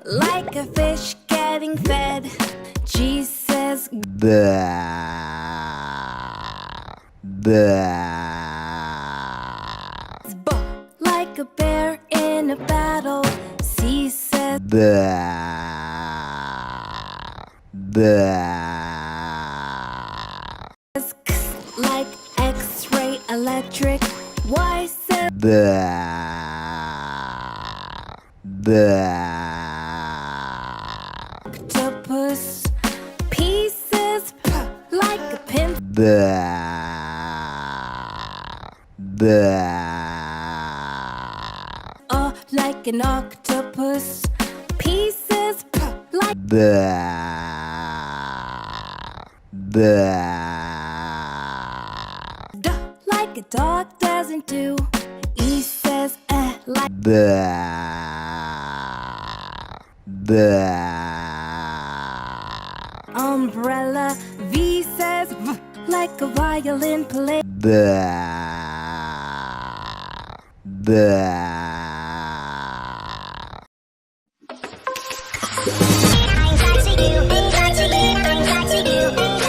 Like a fish getting fed, G says B. Like a bear in a battle, C says K. Like X-ray electric, Y says octopus, P says P. Like a pin, like an octopus, P says P. Like D. Like a dog doesn't do, E says like umbrella, V says V. Like a violin play, the